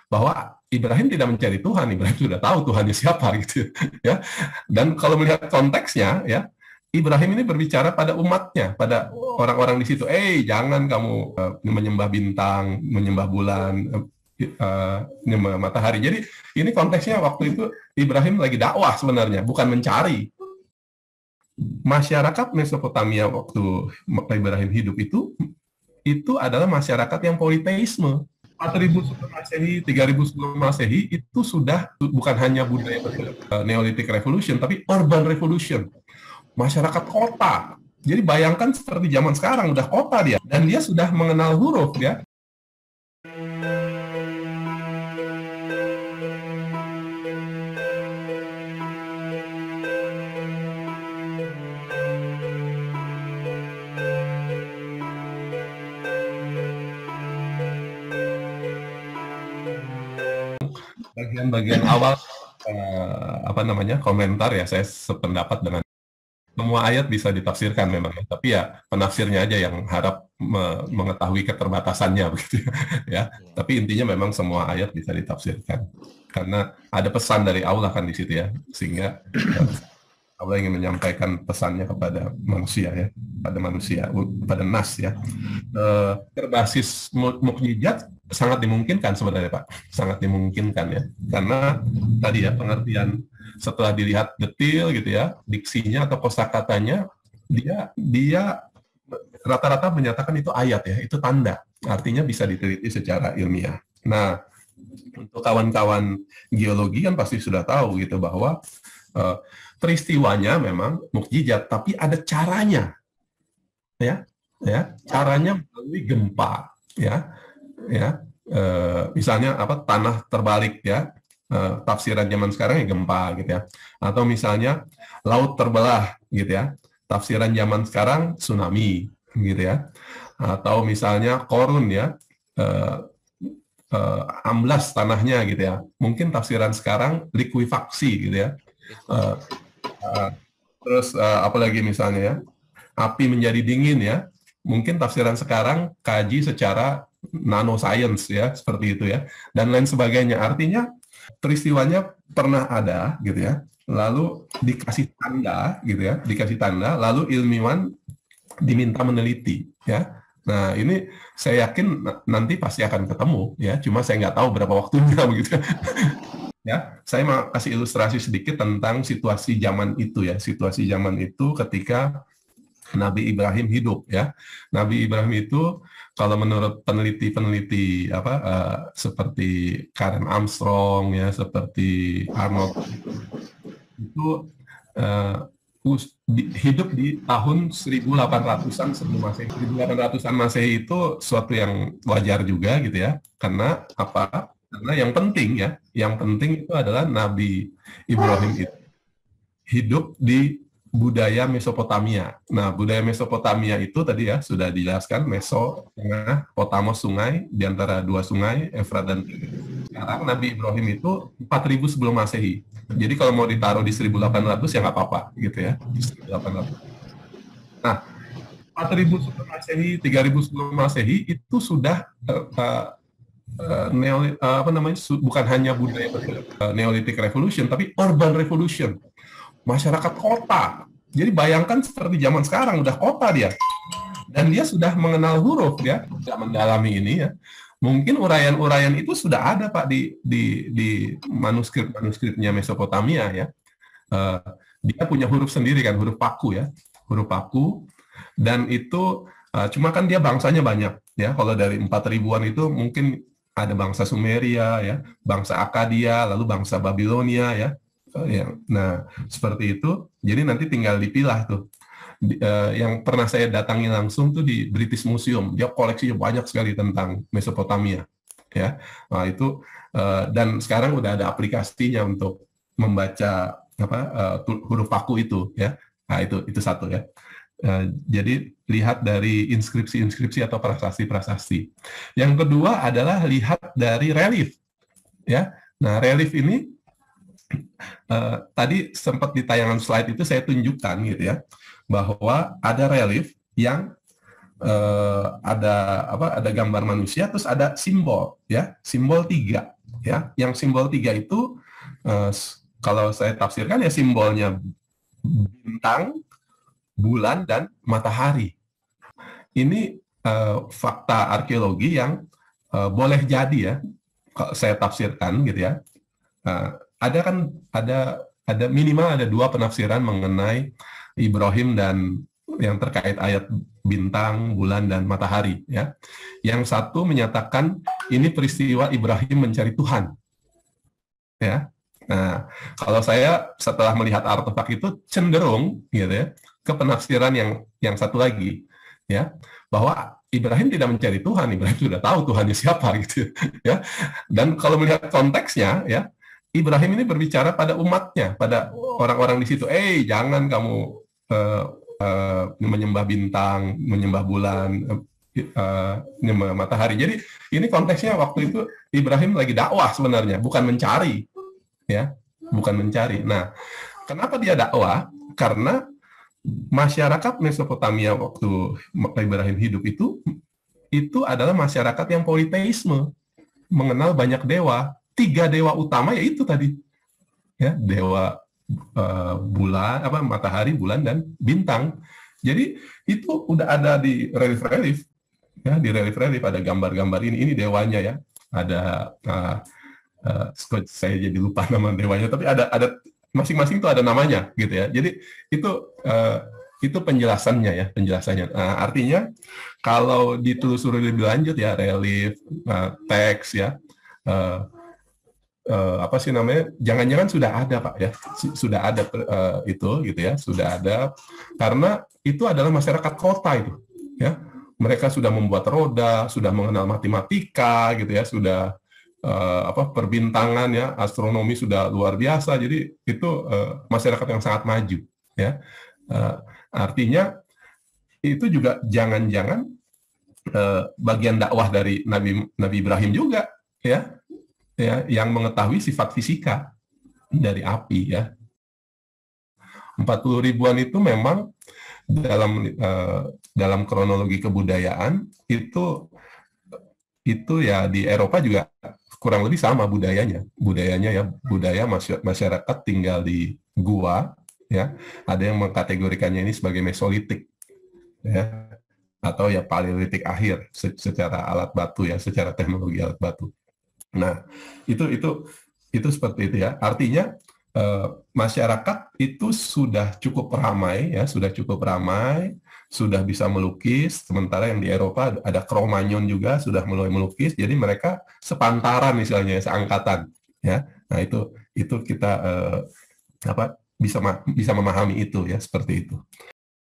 bahwa Ibrahim tidak mencari Tuhan, Ibrahim sudah tahu Tuhannya siapa gitu ya. Dan kalau melihat konteksnya ya, Ibrahim ini berbicara pada umatnya, pada orang-orang di situ. Jangan kamu menyembah bintang, menyembah bulan, menyembah matahari. Jadi ini konteksnya waktu itu Ibrahim lagi dakwah sebenarnya, bukan mencari. Masyarakat Mesopotamia waktu Ibrahim hidup itu adalah masyarakat yang politeisme. 4.000 sebelum Masehi, 3.000 sebelum Masehi itu sudah bukan hanya budaya Neolithic Revolution, tapi Urban Revolution. Masyarakat kota. Jadi bayangkan seperti zaman sekarang, udah kota dia. Dan dia sudah mengenal huruf ya. Bagian-bagian awal komentar ya, saya sependapat dengan semua ayat bisa ditafsirkan memang, tapi ya penafsirnya aja yang harap mengetahui keterbatasannya begitu ya. Tapi intinya memang semua ayat bisa ditafsirkan karena ada pesan dari Allah kan di situ ya, sehingga Allah ingin menyampaikan pesannya kepada manusia ya, pada nas ya. Berbasis mukjizat sangat dimungkinkan sebenarnya Pak, sangat dimungkinkan ya, karena tadi ya pengertian setelah dilihat detail gitu ya, diksinya atau kosakatanya, dia rata-rata menyatakan itu ayat ya, itu tanda, artinya bisa diteliti secara ilmiah. Nah, untuk kawan-kawan geologi kan pasti sudah tahu gitu bahwa peristiwanya memang mukjizat, tapi ada caranya ya, caranya melalui gempa ya. Misalnya tanah terbalik ya, tafsiran zaman sekarang ya gempa gitu ya, atau misalnya laut terbelah gitu ya, tafsiran zaman sekarang tsunami gitu ya, atau misalnya korun ya, amblas tanahnya gitu ya, mungkin tafsiran sekarang likuifaksi gitu ya. Terus apalagi misalnya ya, api menjadi dingin ya, mungkin tafsiran sekarang kaji secara nanoscience ya, seperti itu ya, dan lain sebagainya. Artinya peristiwanya pernah ada gitu ya, lalu dikasih tanda gitu ya, lalu ilmuwan diminta meneliti ya. Nah ini saya yakin nanti pasti akan ketemu ya, cuma saya nggak tahu berapa waktunya begitu ya. Saya mau kasih ilustrasi sedikit tentang situasi zaman itu ya, situasi zaman itu ketika Nabi Ibrahim hidup ya. Nabi Ibrahim itu kalau menurut peneliti-peneliti seperti Karen Armstrong ya, seperti Arnold itu hidup di tahun 1800-an sebelum Masehi. 1800-an Masehi itu suatu yang wajar juga gitu ya. Karena apa? Karena yang penting itu adalah Nabi Ibrahim itu hidup di budaya Mesopotamia. Nah, budaya Mesopotamia itu tadi ya sudah dijelaskan, Meso, tengah, Potamos sungai, di antara dua sungai, Efrat dan Tigris. Sekarang Nabi Ibrahim itu 4.000 sebelum Masehi. Jadi kalau mau ditaruh di 1.800 ya nggak apa-apa gitu ya, di 1.800. Nah, 4.000 sebelum Masehi, 3.000 sebelum Masehi itu sudah bukan hanya budaya Neolithic Revolution, tapi Urban Revolution. Masyarakat kota. Jadi bayangkan seperti zaman sekarang, udah kota dia. Dan dia sudah mengenal huruf ya, tidak mendalami ini ya. Mungkin uraian-uraian itu sudah ada Pak di manuskrip-manuskripnya Mesopotamia ya. Dia punya huruf sendiri kan, huruf paku ya. Huruf paku, dan itu cuma kan dia bangsanya banyak ya. Kalau dari 4.000-an itu mungkin ada bangsa Sumeria ya, bangsa Akadia, lalu bangsa Babilonia ya. Nah, seperti itu. Jadi nanti tinggal dipilah tuh. Yang pernah saya datangi langsung tuh di British Museum. Dia koleksinya banyak sekali tentang Mesopotamia. Ya, nah, itu dan sekarang udah ada aplikasinya untuk membaca huruf paku itu. Ya, nah itu satu ya. Jadi lihat dari inskripsi-inskripsi atau prasasti-prasasti. Yang kedua adalah lihat dari relief. Ya, nah relief ini tadi sempat di tayangan slide itu saya tunjukkan gitu ya, bahwa ada relief yang ada gambar manusia, terus ada simbol, ya, simbol 3, ya. Yang simbol 3 itu kalau saya tafsirkan ya simbolnya bintang, bulan, dan matahari. Ini fakta arkeologi yang boleh jadi, ya, kalau saya tafsirkan gitu ya. Ada minimal ada 2 penafsiran mengenai Ibrahim dan yang terkait ayat bintang, bulan, dan matahari, ya. Yang satu menyatakan ini peristiwa Ibrahim mencari Tuhan, ya. Nah, kalau saya setelah melihat artefak itu cenderung gitu ya ke penafsiran yang satu lagi, ya, bahwa Ibrahim tidak mencari Tuhan, Ibrahim sudah tahu Tuhannya siapa gitu, ya. Dan kalau melihat konteksnya, ya, Ibrahim ini berbicara pada umatnya, pada orang-orang di situ. Jangan kamu menyembah bintang, menyembah bulan, menyembah matahari. Jadi ini konteksnya waktu itu Ibrahim lagi dakwah sebenarnya, bukan mencari, ya, bukan mencari. Nah, kenapa dia dakwah? Karena masyarakat Mesopotamia waktu Ibrahim hidup itu adalah masyarakat yang politeisme, mengenal banyak dewa. 3 dewa utama yaitu tadi, ya, dewa bulan, matahari, bulan, dan bintang. Jadi itu udah ada di relief-relief, ya, di relief-relief ada gambar-gambar ini dewanya, ya. Ada saya jadi lupa nama dewanya, tapi ada masing-masing itu ada namanya gitu ya. Jadi itu penjelasannya, ya, penjelasannya. Artinya kalau ditelusuri lebih lanjut, ya, relief, teks, ya, apa sih namanya? Jangan-jangan sudah ada, Pak, ya, sudah ada itu gitu ya, sudah ada, karena itu adalah masyarakat kota itu, ya. Mereka sudah membuat roda, sudah mengenal matematika gitu ya, sudah perbintangan, ya, astronomi sudah luar biasa. Jadi itu masyarakat yang sangat maju, ya. Artinya itu juga jangan-jangan bagian dakwah dari Nabi Ibrahim juga, ya, yang mengetahui sifat fisika dari api, ya. 40 ribuan itu memang dalam kronologi kebudayaan itu ya di Eropa juga kurang lebih sama budayanya, ya, budaya masyarakat tinggal di gua, ya. Ada yang mengkategorikannya ini sebagai Mesolitik, ya, atau ya Paleolitik akhir secara alat batu, ya, secara teknologi alat batu. Nah, itu seperti itu, ya. Artinya masyarakat itu sudah cukup ramai, ya, sudah bisa melukis. Sementara yang di Eropa ada Cro-Magnon juga sudah mulai melukis. Jadi mereka sepantaran, misalnya, seangkatan, ya. Nah, itu kita bisa memahami itu, ya, seperti itu.